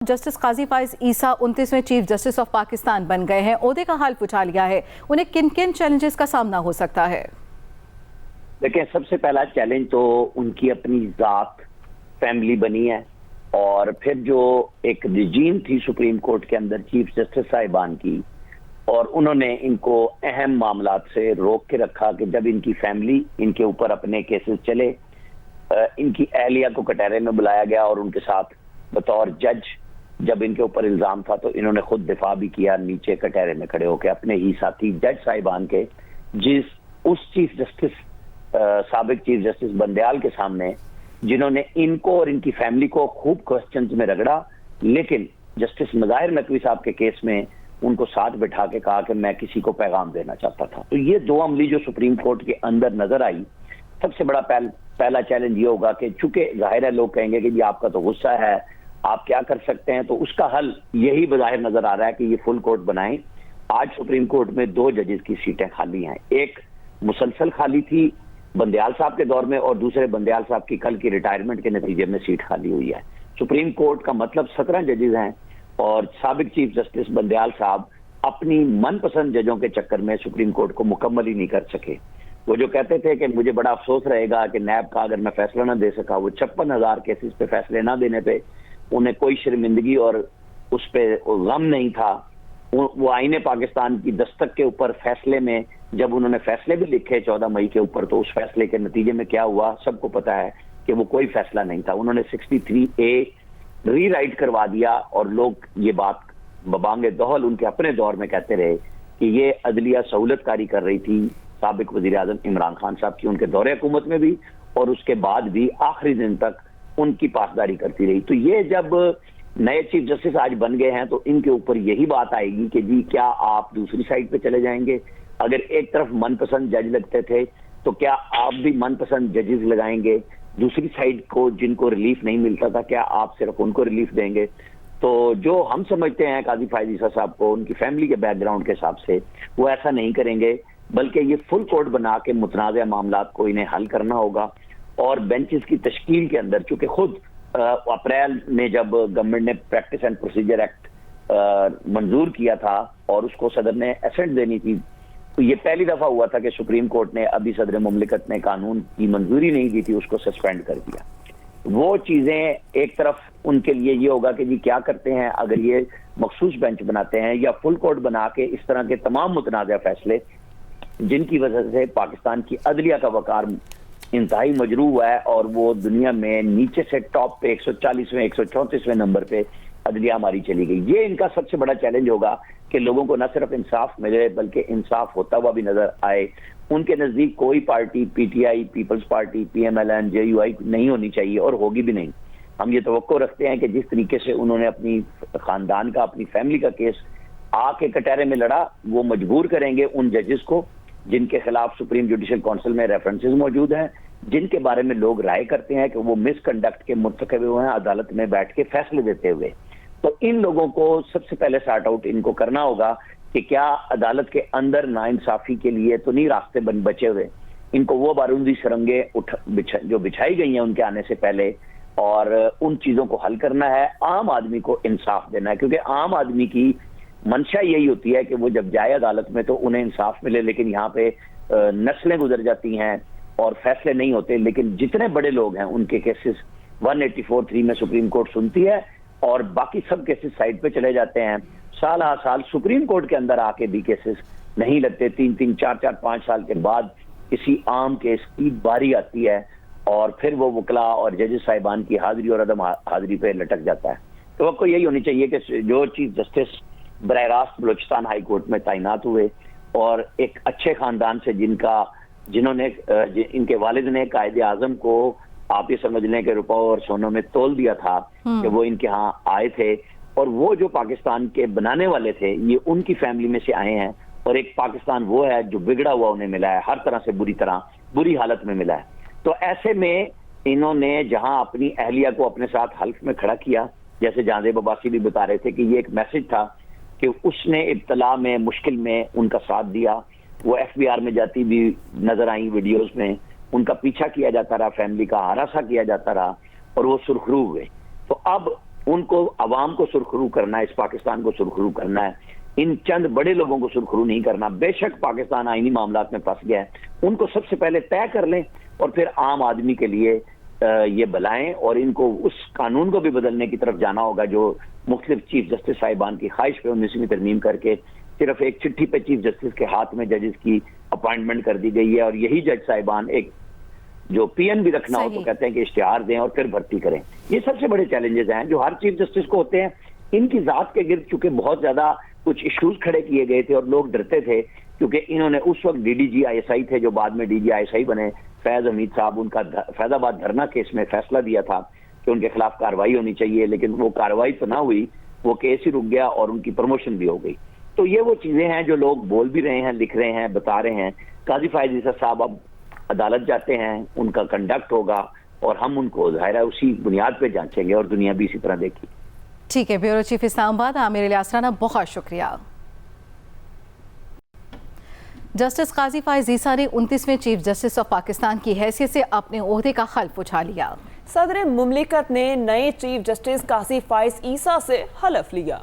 Justice Qazi Faez Isa 29वें chief justice of Pakistan बन गए हैं। ओहदे का हाल पूछा लिया है, उन्हें किन किन चैलेंजेस का सामना हो सकता है? देखिए, सबसे पहला चैलेंज तो उनकी अपनी जात फैमिली बनी है, और फिर जो एक रिजीम थी सुप्रीम कोर्ट के अंदर चीफ जस्टिस साहिबान की, और उन्होंने इनको अहम मामलात से रोक के रखा कि जब इनकी फैमिली इनके ऊपर अपने केसेस चले, इनकी अहलिया को कटहरे में बुलाया गया और उनके साथ बतौर जज जब इनके ऊपर इल्जाम था तो इन्होंने खुद दिफा भी किया नीचे कटहरे में खड़े होकर अपने ही साथी जज साहिबान के, उस चीफ जस्टिस साबिक चीफ जस्टिस बंदयाल के सामने, जिन्होंने इनको और इनकी फैमिली को खूब क्वेश्चंस में रगड़ा, लेकिन जस्टिस मज़ाहिर नकवी साहब के केस में उनको साथ बिठा के कहा कि मैं किसी को पैगाम देना चाहता था। तो ये दो अमली जो सुप्रीम कोर्ट के अंदर नजर आई, सबसे बड़ा पहला चैलेंज ये होगा कि चूंकि जाहिर है लोग कहेंगे कि जी आपका तो गुस्सा है, आप क्या कर सकते हैं, तो उसका हल यही बज़ाहिर नजर आ रहा है कि ये फुल कोर्ट बनाएं। आज सुप्रीम कोर्ट में 2 जजेस की सीटें खाली हैं, एक मुसलसल खाली थी बंदयाल साहब के दौर में, और दूसरे बंदयाल साहब की कल की रिटायरमेंट के नतीजे में सीट खाली हुई है। सुप्रीम कोर्ट का मतलब 17 जजेस हैं, और साबिक चीफ जस्टिस बंदयाल साहब अपनी मनपसंद जजों के चक्कर में सुप्रीम कोर्ट को मुकम्मल ही नहीं कर सके। वो जो कहते थे कि मुझे बड़ा अफसोस रहेगा कि नैब का अगर मैं फैसला ना दे सका, वो 56,000 केसेस पे फैसले ना देने पे उन्हें कोई शर्मिंदगी और उस पे गम नहीं था। वो आईने पाकिस्तान की दस्तक के ऊपर फैसले में जब उन्होंने फैसले भी लिखे 14 मई के ऊपर, तो उस फैसले के नतीजे में क्या हुआ सबको पता है कि वो कोई फैसला नहीं था। उन्होंने 63A रीराइट करवा दिया, और लोग ये बात बबांगे दोहल उनके अपने दौर में कहते रहे कि ये अदलिया सहूलतकारी कर रही थी साबिक वजीर आजम इमरान खान साहब की, उनके दौरे हुकूमत में भी और उसके बाद भी आखिरी दिन तक उनकी पासदारी करती रही। तो ये जब नए चीफ जस्टिस आज बन गए हैं तो इनके ऊपर यही बात आएगी कि जी क्या आप दूसरी साइड पे चले जाएंगे? अगर एक तरफ मनपसंद जज लगते थे तो क्या आप भी मनपसंद जजेस लगाएंगे? दूसरी साइड को जिनको रिलीफ नहीं मिलता था, क्या आप सिर्फ उनको रिलीफ देंगे? तो जो हम समझते हैं काजी फाइज ईसा साहब को, उनकी फैमिली के बैकग्राउंड के हिसाब से, वो ऐसा नहीं करेंगे, बल्कि ये फुल कोर्ट बना के मुतनाज़ा मामलात को इन्हें हल करना होगा। और बेंचेस की तश्कील के अंदर, चूंकि खुद अप्रैल में जब गवर्नमेंट ने प्रैक्टिस एंड प्रोसीजर एक्ट मंजूर किया था और उसको सदर ने एसेंट देनी थी, तो ये पहली दफा हुआ था कि सुप्रीम कोर्ट ने अभी सदर मुमलिकत ने कानून की मंजूरी नहीं दी थी, उसको सस्पेंड कर दिया। वो चीजें एक तरफ उनके लिए ये होगा कि जी क्या करते हैं अगर ये मखसूस बेंच बनाते हैं या फुल कोर्ट बना के इस तरह के तमाम मुतनाज़ा फैसले जिनकी वजह से पाकिस्तान की अदलिया का वकार इंतहाई मजरू हुआ है, और वो दुनिया में नीचे से टॉप पे 140वें 134वें नंबर पे अदलिया हमारी चली गई। ये इनका सबसे बड़ा चैलेंज होगा कि लोगों को न सिर्फ इंसाफ मिले बल्कि इंसाफ होता हुआ भी नजर आए। उनके नजदीक कोई party PTI, people's party, PMLN, JUI नहीं होनी चाहिए और होगी भी नहीं। हम ये तवक्को रखते हैं कि जिस तरीके से उन्होंने अपनी खानदान का, अपनी फैमिली का केस आके कटहरे में लड़ा, वो मजबूर करेंगे उन जजेस को जिनके खिलाफ सुप्रीम जुडिशल काउंसिल में रेफरेंसेस मौजूद हैं, जिनके बारे में लोग राय करते हैं कि वो मिसकंडक्ट के मुर्तकब हुए हैं अदालत में बैठ के फैसले देते हुए। तो इन लोगों को सबसे पहले सॉर्ट आउट इनको करना होगा कि क्या अदालत के अंदर नाइंसाफी के लिए तो नहीं रास्ते बचे हुए। इनको वो बारूदी सुरंगें जो बिछाई गई हैं उनके आने से पहले, और उन चीजों को हल करना है। आम आदमी को इंसाफ देना है, क्योंकि आम आदमी की मंशा यही होती है कि वो जब जाए अदालत में तो उन्हें इंसाफ मिले, लेकिन यहाँ पे नस्लें गुजर जाती हैं और फैसले नहीं होते। लेकिन जितने बड़े लोग हैं उनके केसेस 184(3) में सुप्रीम कोर्ट सुनती है, और बाकी सब केसेस साइड पे चले जाते हैं। साल आ साल सुप्रीम कोर्ट के अंदर आके भी केसेस नहीं लगते, 3-3, 4-4, 5 साल के बाद किसी आम केस की बारी आती है, और फिर वो वकला और जजेस साहिबान की हाजिरी और अदम हाजिरी पे लटक जाता है। तो आपको यही होनी चाहिए कि जो चीफ जस्टिस बराह रास्त बलूचिस्तान हाई कोर्ट में तैनात हुए, और एक अच्छे खानदान से जिन्होंने इनके वालिद ने कायदे आजम को, आप ये समझ लें कि रुपये और सोनों में तोल दिया था कि वो इनके यहाँ आए थे, और वो जो पाकिस्तान के बनाने वाले थे ये उनकी फैमिली में से आए हैं, और एक पाकिस्तान वो है जो बिगड़ा हुआ उन्हें मिला है, हर तरह से बुरी हालत में मिला है। तो ऐसे में इन्होंने जहां अपनी अहलिया को अपने साथ हल्फ में खड़ा किया, जैसे जांदेब अब्बासी भी बता रहे थे कि ये एक मैसेज था कि उसने इब्तला में, मुश्किल में उनका साथ दिया। वो FBR में जाती भी नजर आई वीडियोस में, उनका पीछा किया जाता रहा, फैमिली का हरासा किया जाता रहा, और वो सुरखरू हुए। तो अब ان کو عوام کو سرخرو کرنا ہے, اس پاکستان کو سرخرو کرنا ہے, ان چند بڑے لوگوں کو سرخرو نہیں کرنا. بے شک پاکستان آئینی معاملات میں پھنس گیا ہے, ان کو سب سے پہلے طے کر لیں اور پھر عام آدمی کے لیے یہ بلائیں, اور ان کو اس قانون کو بھی بدلنے کی طرف جانا ہوگا جو مختلف چیف جسٹس صاحبان کی خواہش پہ 19ویں ترمیم کر کے صرف ایک چٹھی پہ چیف جسٹس کے ہاتھ میں ججز کی اپائنٹمنٹ کر دی گئی ہے, اور یہی جج صاحبان ایک جو پی این بھی رکھنا ہو تو کہتے ہیں کہ اشتہار دیں اور پھر بھرتی کریں. یہ سب سے بڑے چیلنجز ہیں جو ہر چیف جسٹس کو ہوتے ہیں. ان کی ذات کے گرد چونکہ بہت زیادہ کچھ ایشوز کھڑے کیے گئے تھے اور لوگ ڈرتے تھے, کیونکہ انہوں نے اس وقت D D G I S I تھے جو بعد میں ڈی جی آئی ایس آئی بنے, فیض حمید صاحب, ان کا فیض آباد دھرنا کیس میں فیصلہ دیا تھا کہ ان کے خلاف کارروائی ہونی چاہیے, لیکن وہ کارروائی تو نہ ہوئی, وہ کیس ہی رک گیا اور ان کی پروموشن بھی ہو گئی. تو یہ وہ چیزیں ہیں جو لوگ بول بھی رہے ہیں, لکھ رہے ہیں, بتا رہے ہیں. قاضی فائز عیسیٰ صاحب اب عدالت جاتے ہیں, ان کا کنڈکٹ ہوگا اور ہم ان کو ظاہر ہے اسی بنیاد پہ جانچیں گے اور دنیا بھی اسی طرح دیکھی. ٹھیک ہے, بیورو چیف اسلام آباد عامر الیاس رانا, بہت شکریہ. جسٹس قاضی فائز عیسیٰ نے 29ویں چیف جسٹس آف پاکستان کی حیثیت سے اپنے عہدے کا حلف اٹھا لیا. صدر مملکت نے نئے چیف جسٹس قاضی فائز عیسیٰ سے حلف لیا.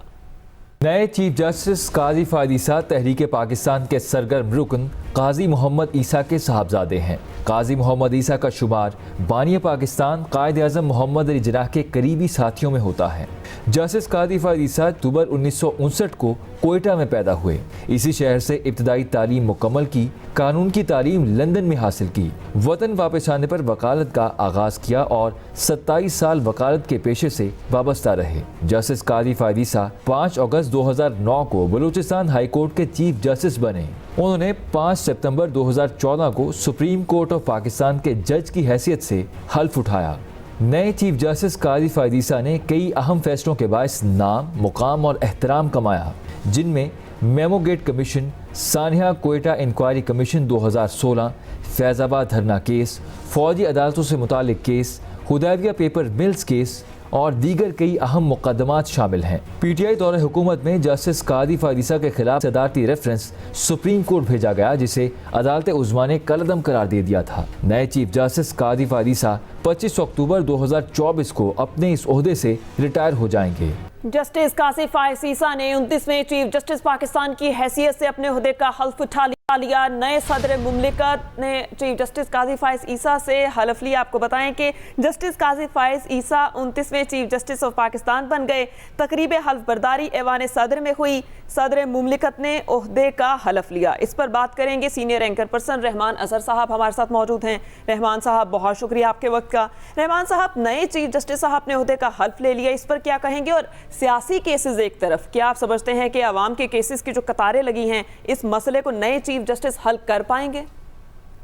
نئے چیف جسٹس قاضی فائز عیسیٰ تحریک پاکستان کے سرگرم رکن قاضی محمد عیسیٰ کے صاحبزادے ہیں. قاضی محمد عیسیٰ کا شمار بانی پاکستان قائد اعظم محمد علی جناح کے قریبی ساتھیوں میں ہوتا ہے. جسٹس قاضی فائز عیسیٰ اکتوبر 1959 کو کوئٹہ میں پیدا ہوئے. اسی شہر سے ابتدائی تعلیم مکمل کی. قانون کی تعلیم لندن میں حاصل کی. وطن واپس آنے پر وکالت کا آغاز کیا اور 27 سال وکالت کے پیشے سے وابستہ رہے. جسٹس قاضی فائز عیسیٰ 5 اگست 2009 کو بلوچستان ہائی کورٹ کے چیف جسٹس بنے. انہوں نے 5 سپتمبر 2014 کو سپریم کورٹ آف پاکستان کے جج کی حیثیت سے حلف اٹھایا. نئے چیف جسٹس قاضی فائز عیسیٰ نے کئی اہم فیصلوں کے باعث نام, مقام اور احترام کمایا, جن میں میمو گیٹ کمیشن, سانحہ کوئٹہ انکوائری کمیشن 2016, فیض آباد دھرنا کیس, فوجی عدالتوں سے متعلق کیس, حدیبیہ پیپر ملز کیس اور دیگر کئی اہم مقدمات شامل ہیں. پی ٹی آئی دور حکومت میں جسٹس قاضی فائز عیسیٰ کے خلاف صدارتی ریفرنس سپریم کورٹ بھیجا گیا, جسے عدالت عظمیٰ نے کالعدم قرار دے دیا تھا. نئے چیف جسٹس قاضی فائز عیسیٰ 25 اکتوبر 2024 کو اپنے اس عہدے سے ریٹائر ہو جائیں گے. جسٹس قاضی فائز عیسیٰ نے 29ویں چیف جسٹس پاکستان کی حیثیت سے اپنے عہدے کا حلف اٹھا لیا. نئے صدر مملکت نے چیف جسٹس قاضی فائز عیسیٰ سے حلف لیا. آپ کو بتائیں کہ justice Qazi Faez Isa 29ویں chief justice of Pakistan بن گئے. تقریب حلف برداری ایوان صدر میں ہوئی. صدر مملکت نے عہدے کا حلف لیا. اس پر بات کریں گے سینئر اینکر پرسن رحمان اظہر صاحب ہمارے ساتھ موجود ہیں. رحمان صاحب بہت شکریہ آپ کے وقت کا. رحمان صاحب, نئے چیف جسٹس صاحب نے عہدے کا حلف لے لیا, اس پر کیا کہیں گے؟ اور سیاسی کیسز ایک طرف, کیا آپ سمجھتے ہیں کہ عوام کے کیسز کی جو قطاریں لگی ہیں اس مسئلے کو نئے چیف جسٹس حل کر پائیں گے؟